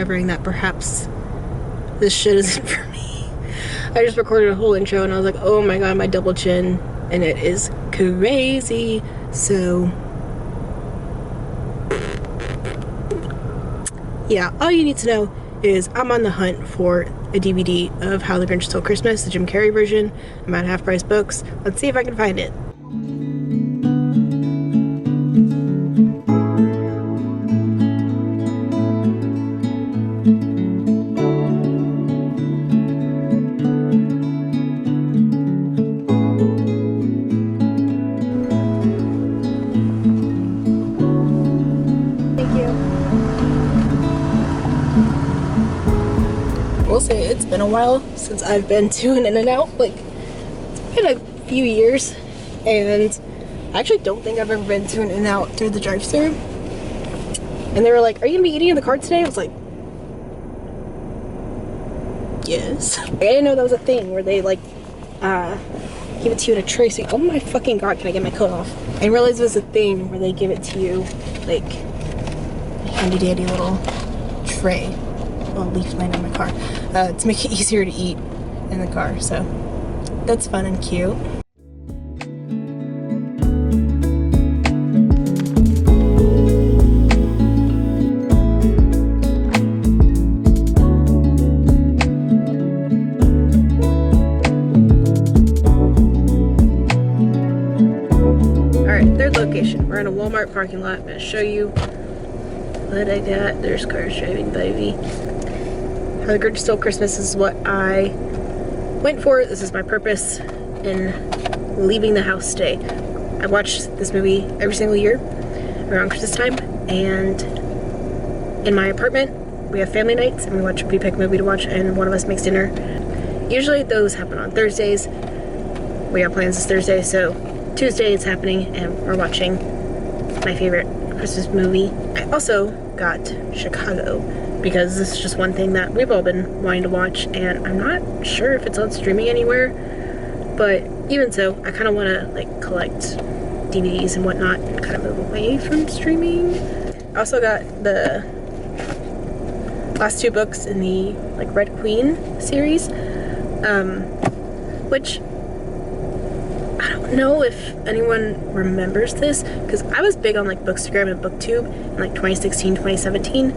discovering that perhaps this shit isn't for me. I just recorded a whole intro and I was like, oh my god, my double chin, and it is crazy. So yeah, all you need to know is I'm on the hunt for a DVD of How the Grinch Stole Christmas, the Jim Carrey version. I'm at Half Price Books. Let's see if I can find it. I will say it's been a while since I've been to an In-N-Out. Like, it's been a few years, and I actually don't think I've ever been to an In-N-Out through the drive-thru. And they were like, are you gonna be eating in the car today? I was like, yes. I didn't know that was a thing where they like give it to you in a tray. So, oh my fucking god, can I get my coat off? I didn't realize it was a thing where they give it to you like a handy dandy little tray. Well, leaf landed in my car to make it easier to eat in the car, so that's fun and cute. Alright, third location. We're in a Walmart parking lot. I'm gonna show you what I got. There's cars driving by me. How the Grinch Stole Christmas is what I went for. This is my purpose in leaving the house today. I watch this movie every single year around Christmas time, and in my apartment we have family nights and we pick a movie to watch, and one of us makes dinner. Usually those happen on Thursdays. We have plans this Thursday, so Tuesday it's happening and we're watching my favorite Christmas movie. I also got Chicago because this is just one thing that we've all been wanting to watch, and I'm not sure if it's on streaming anywhere, but even so, I kind of want to like collect DVDs and whatnot and kind of move away from streaming. I also got the last two books in the like Red Queen series, which I don't know if anyone remembers this, because I was big on like Bookstagram and BookTube in like 2016, 2017,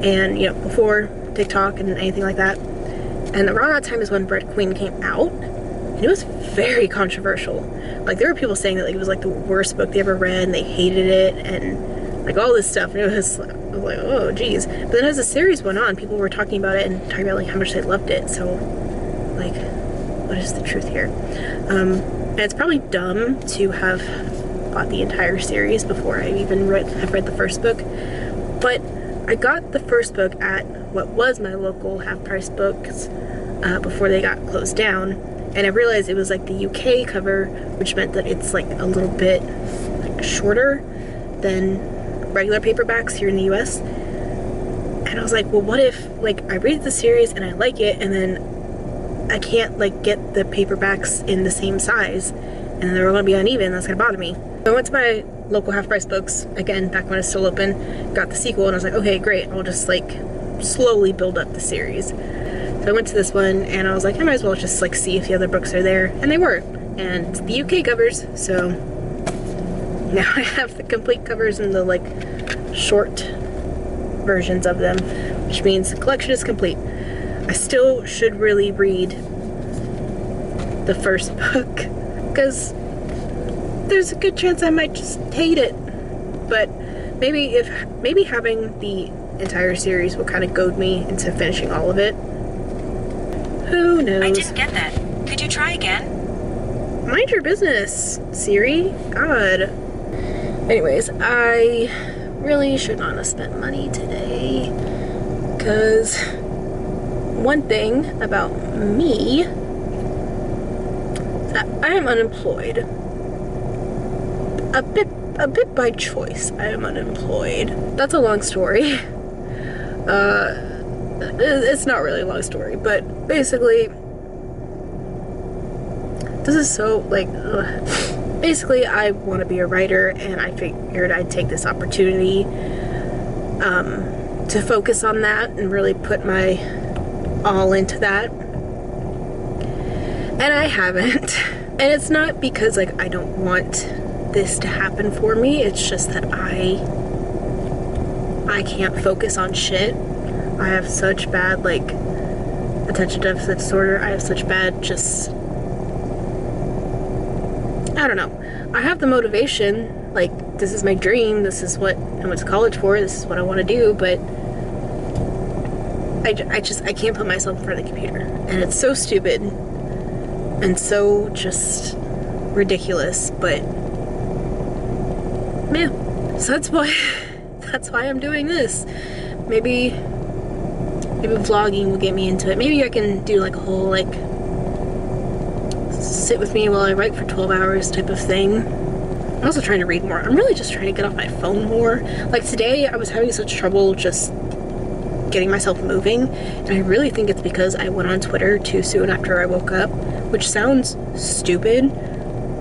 and you know, before TikTok and anything like that. And around that time is when Red Queen came out, and it was very controversial. Like, there were people saying that like, it was like the worst book they ever read and they hated it and like all this stuff, and I was like, oh geez. But then as the series went on, people were talking about it and talking about like how much they loved it. So like, what is the truth here? And it's probably dumb to have bought the entire series before I even have read the first book, but I got the first book at what was my local Half Price Books before they got closed down, and I realized it was like the UK cover, which meant that it's like a little bit like shorter than regular paperbacks here in the US. And I was like, well, what if like I read the series and I like it, and then I can't like get the paperbacks in the same size, and they're gonna be uneven. That's gonna bother me. So I went to my local Half Price Books again back when it's still open, got the sequel, and I was like, okay, great, I'll just like slowly build up the series. So I went to this one and I was like, I might as well just like see if the other books are there, and they were, and the UK covers. So now I have the complete covers and the like short versions of them, which means the collection is complete. I still should really read the first book, because there's a good chance I might just hate it. But maybe having the entire series will kind of goad me into finishing all of it. Who knows? I didn't get that. Could you try again? Mind your business, Siri. God. Anyways, I really should not have spent money today, because one thing about me is that I am unemployed. A bit by choice, I am unemployed. That's a long story. It's not really a long story, but basically, this is so, like, ugh. Basically, I want to be a writer, and I figured I'd take this opportunity to focus on that and really put my all into that. And I haven't. And it's not because like I don't want this to happen for me. It's just that I can't focus on shit. I have such bad like attention deficit disorder. I have such bad just, I don't know. I have the motivation, like this is my dream, this is what I went to college for, this is what I want to do, but I can't put myself in front of the computer. And it's so stupid and so just ridiculous, but yeah. So that's why I'm doing this. Maybe vlogging will get me into it. Maybe I can do like a whole like sit with me while I write for 12 hours type of thing. I'm also trying to read more. I'm really just trying to get off my phone more. Like today I was having such trouble just getting myself moving, and I really think it's because I went on Twitter too soon after I woke up, which sounds stupid,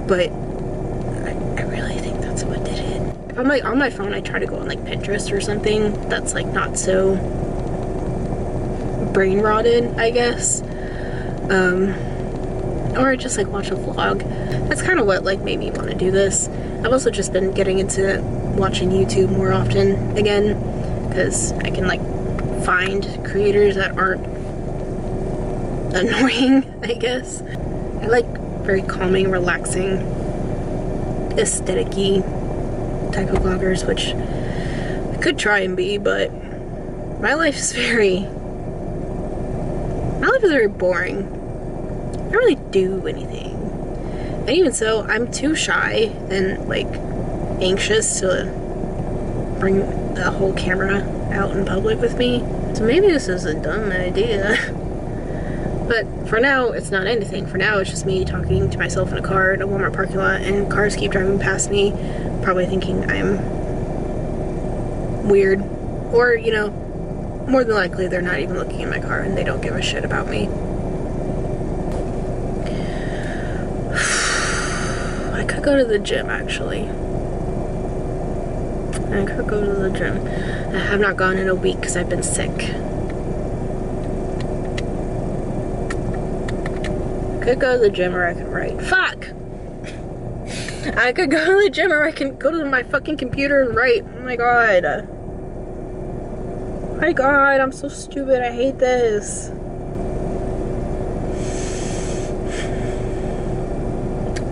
but I really think that's what did it. If I'm like on my phone, I try to go on like Pinterest or something that's like not so brain rotted, I guess. Or just like watch a vlog. That's kind of what like made me want to do this. I've also just been getting into watching YouTube more often again, because I can like find creators that aren't annoying, I guess. I like very calming, relaxing, aesthetic-y type of vloggers, which I could try and be, but my life is very boring. I don't really do anything. And even so, I'm too shy and like anxious to bring the whole camera out in public with me. So maybe this is a dumb idea. But for now, it's not anything. For now, it's just me talking to myself in a car in a Walmart parking lot, and cars keep driving past me, probably thinking I'm weird. Or, you know, more than likely they're not even looking in my car and they don't give a shit about me. I could go to the gym, actually. I could go to the gym. I have not gone in a week because I've been sick. Could go to the gym, or I could write. Fuck! I could go to the gym, or I can go to my fucking computer and write. Oh my god. Oh my god, I'm so stupid. I hate this.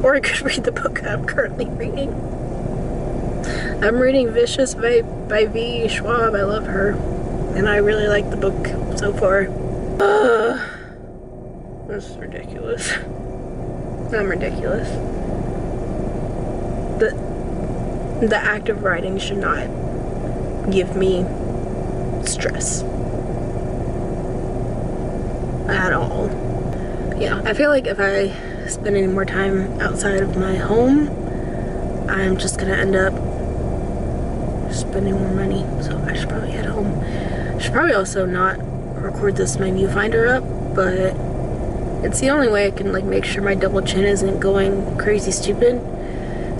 Or I could read the book I'm currently reading. I'm reading Vicious by V. Schwab. I love her. And I really like the book so far. This is ridiculous. I'm ridiculous. The act of writing should not give me stress. At all. Yeah, I feel like if I spend any more time outside of my home, I'm just gonna end up spending more money. So I should probably head home. I should probably also not record this with my viewfinder up, but it's the only way I can like make sure my double chin isn't going crazy stupid,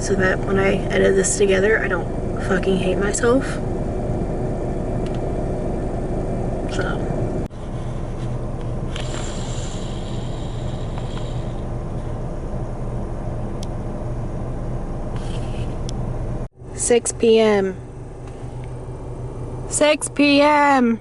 so that when I edit this together I don't fucking hate myself. So 6 p.m. 6 p.m.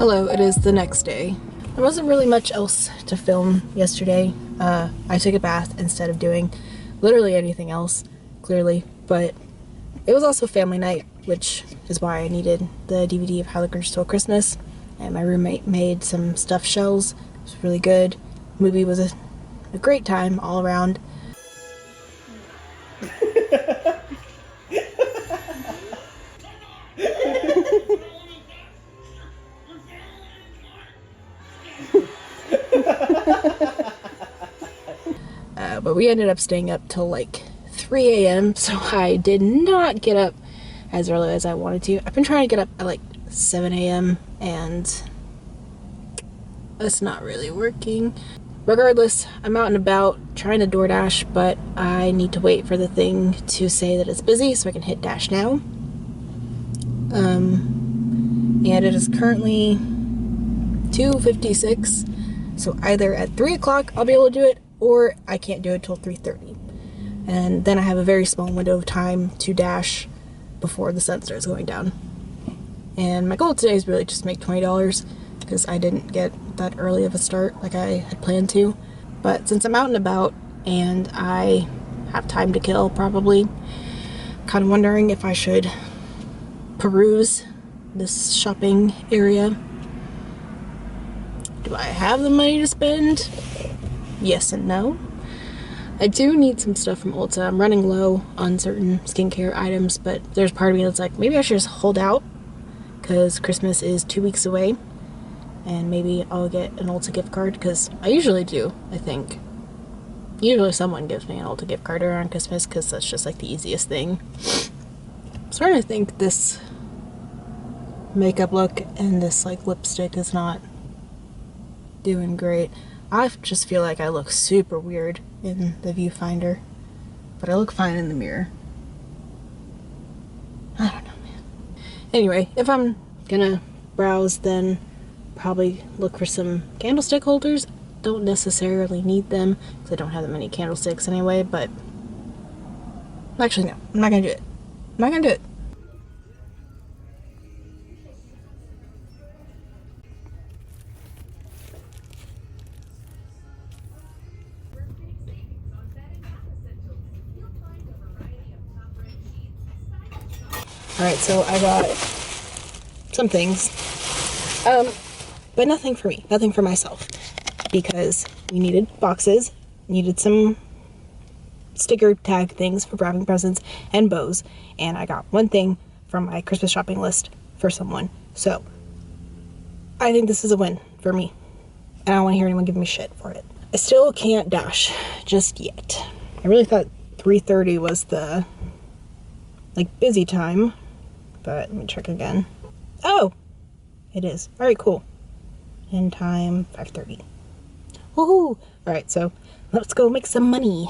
Hello, it is the next day. There wasn't really much else to film yesterday. I took a bath instead of doing literally anything else, clearly, but it was also family night, which is why I needed the DVD of How the Grinch Stole Christmas, and my roommate made some stuffed shells. It was really good. The movie was a great time all around. But we ended up staying up till like 3 a.m. so I did not get up as early as I wanted to. I've been trying to get up at like 7 a.m. and that's not really working. Regardless, I'm out and about trying to DoorDash, but I need to wait for the thing to say that it's busy so I can hit dash now. And it is currently 2:56, so either at 3 o'clock I'll be able to do it, or I can't do it till 3:30. And then I have a very small window of time to dash before the sun starts going down. And my goal today is really just make $20 because I didn't get that early of a start like I had planned to. But since I'm out and about and I have time to kill, probably, kind of wondering if I should peruse this shopping area. Do I have the money to spend? Yes and no. I do need some stuff from Ulta. I'm running low on certain skincare items, but there's part of me that's like, maybe I should just hold out because Christmas is 2 weeks away and maybe I'll get an Ulta gift card, because I usually do, I think. Usually someone gives me an Ulta gift card around Christmas because that's just like the easiest thing. I'm starting to think this makeup look and this like lipstick is not doing great. I just feel like I look super weird in the viewfinder, but I look fine in the mirror. I don't know, man. Anyway, if I'm gonna browse, then probably look for some candlestick holders. Don't necessarily need them because I don't have that many candlesticks anyway, but actually no, I'm not gonna do it. I'm not gonna do it. Alright, so I got some things, but nothing for me, nothing for myself, because we needed boxes, needed some sticker tag things for wrapping presents, and bows, and I got one thing from my Christmas shopping list for someone, so I think this is a win for me, and I don't want to hear anyone give me shit for it. I still can't dash just yet. I really thought 3:30 was the busy time, but let me check again. Oh, it is. All right, cool. In time, 5:30. Woohoo! All right, so let's go make some money.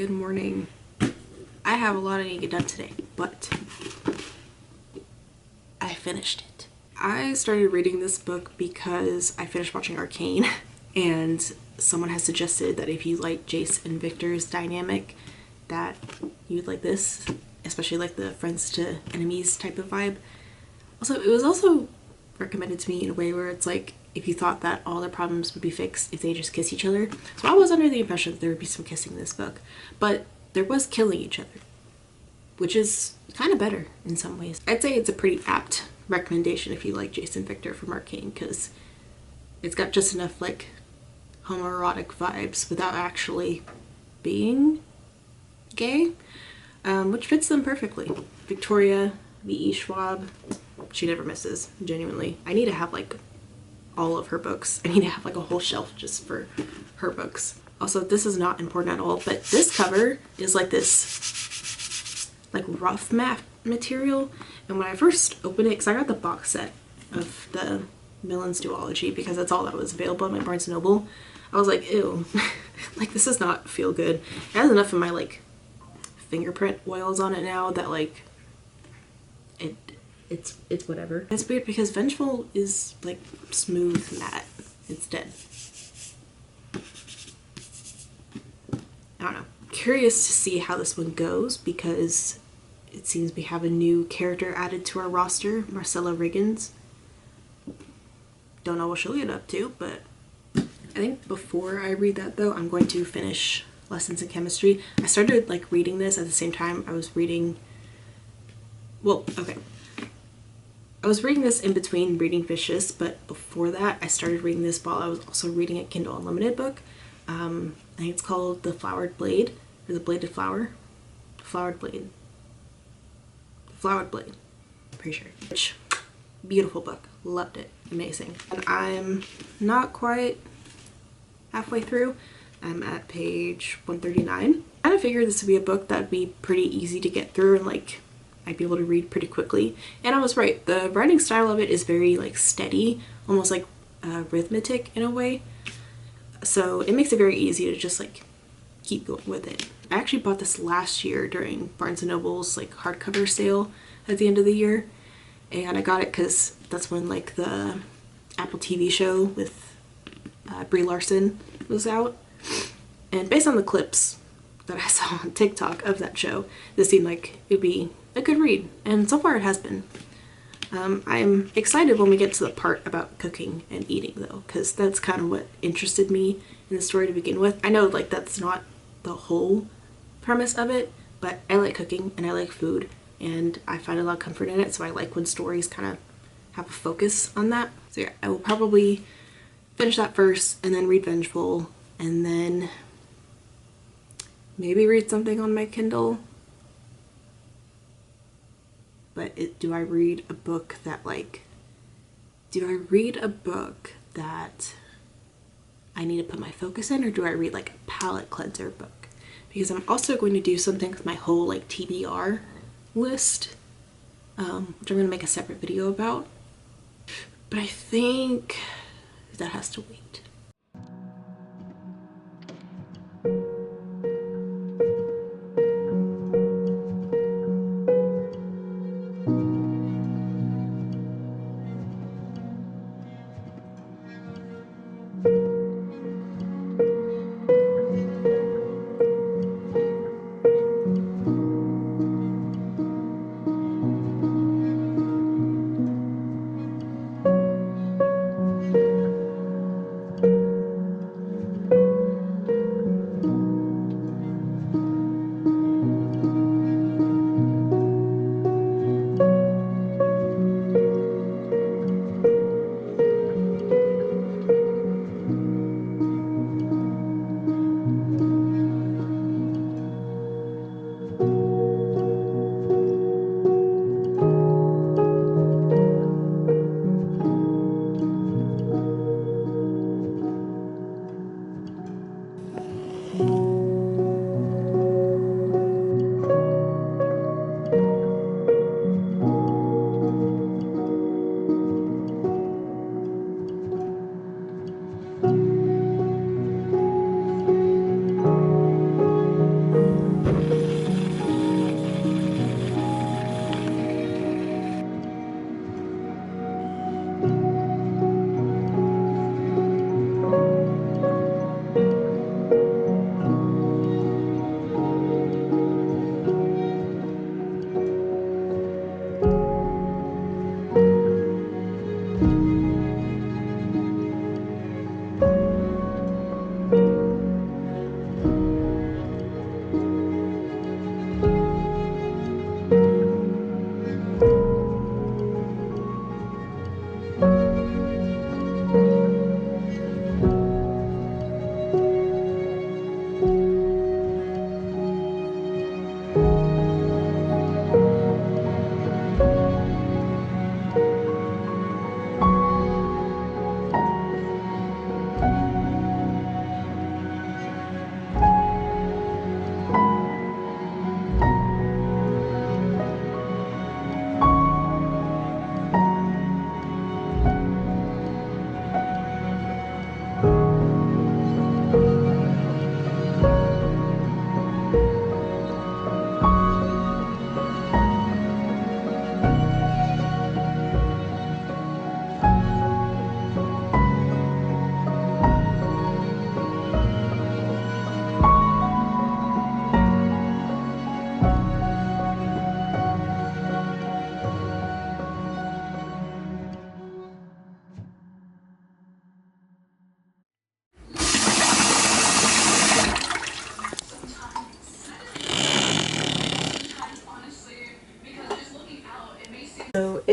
good morning. I have a lot I need to get done today, but I finished it. I started reading this book because I finished watching Arcane, and someone has suggested that if you like Jace and Victor's dynamic, that you'd like this, especially like the friends to enemies type of vibe. Also, it was also recommended to me in a way where it's like, if you thought that all their problems would be fixed if they just kiss each other. So I was under the impression that there would be some kissing in this book, but there was killing each other, which is kind of better in some ways. I'd say it's a pretty apt recommendation if you like Jace and Victor from Arcane, because it's got just enough like homoerotic vibes without actually being gay, which fits them perfectly. Victoria V.E. Schwab, she never misses, genuinely. I need to have like all of her books. I need to have like a whole shelf just for her books. Also, this is not important at all, but this cover is like this like rough matte material, and when I first opened it, because I got the box set of the Millen's Duology because that's all that was available at my Barnes & Noble, I was like, ew, like this does not feel good. It has enough of my like fingerprint oils on it now that like it's whatever. It's weird because Vengeful is like smooth matte instead. I don't know. Curious to see how this one goes because it seems we have a new character added to our roster, Marcella Riggins. Don't know what she'll get up to, but I think before I read that though, I'm going to finish Lessons in Chemistry. I started like reading this at the same time I was reading, well, okay. I was reading this in between reading Vicious, but before that I started reading this while I was also reading a Kindle Unlimited book. I think it's called The Flowered Blade, or The Bladed Flower. Flowered Blade. Flowered Blade. Pretty sure. Which, beautiful book. Loved it. Amazing. And I'm not quite halfway through. I'm at page 139. I kind of figured this would be a book that would be pretty easy to get through and like I'd be able to read pretty quickly. And I was right. The writing style of it is very like steady, almost like rhythmic in a way. So it makes it very easy to just like keep going with it. I actually bought this last year during Barnes & Noble's like hardcover sale at the end of the year. And I got it because that's when like the Apple TV show with Brie Larson was out. And based on the clips that I saw on TikTok of that show, this seemed like it'd be a good read. And so far it has been. I'm excited when we get to the part about cooking and eating though, because that's kind of what interested me in the story to begin with. I know like that's not the whole premise of it, but I like cooking and I like food and I find a lot of comfort in it, so I like when stories kind of have a focus on that. So yeah, I will probably finish that first and then read Vengeful and then maybe read something on my Kindle. But do I read a book that like, do I read a book that I need to put my focus in, or do I read like a palette cleanser book? Because I'm also going to do something with my whole like TBR list, which I'm going to make a separate video about. But I think that has to wait.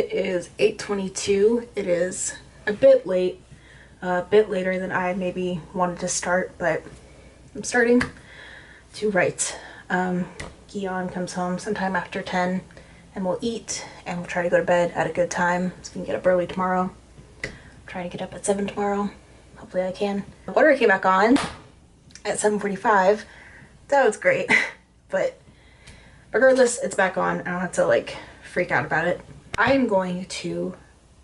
It is 8:22. It is a bit late, a bit later than I maybe wanted to start, but I'm starting to write. Guion comes home sometime after 10 and we'll eat and we'll try to go to bed at a good time so we can get up early tomorrow. I'm trying to get up at 7 tomorrow. Hopefully I can. The water came back on at 7:45. That was great. But regardless, it's back on. I don't have to like freak out about it. I am going to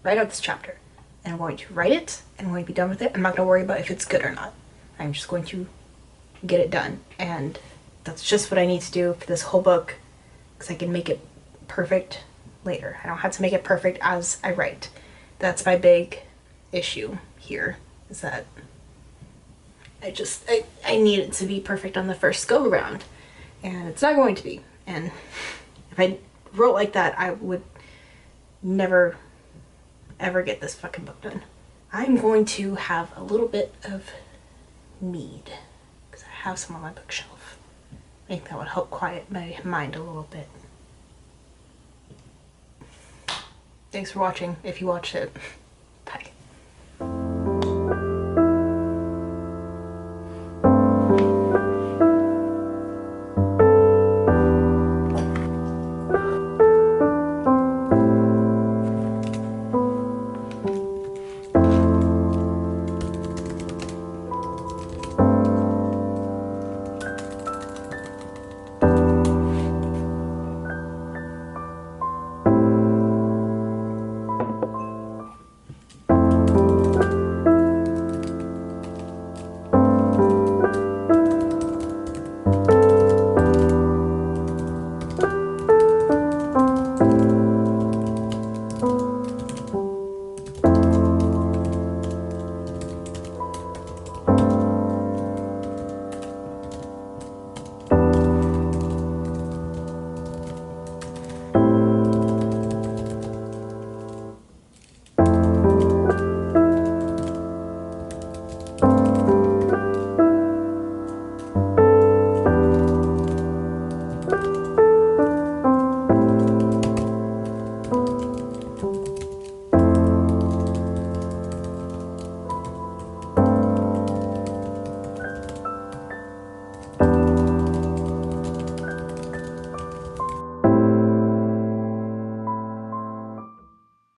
write out this chapter and I'm going to write it and I'm going to be done with it. I'm not going to worry about if it's good or not. I'm just going to get it done, and that's just what I need to do for this whole book because I can make it perfect later. I don't have to make it perfect as I write. That's my big issue here, is that I need it to be perfect on the first go around, and it's not going to be. And if I wrote like that, I would never ever get this fucking book done. I'm going to have a little bit of mead because I have some on my bookshelf. I think that would help quiet my mind a little bit. Thanks for watching if you watched it. Bye.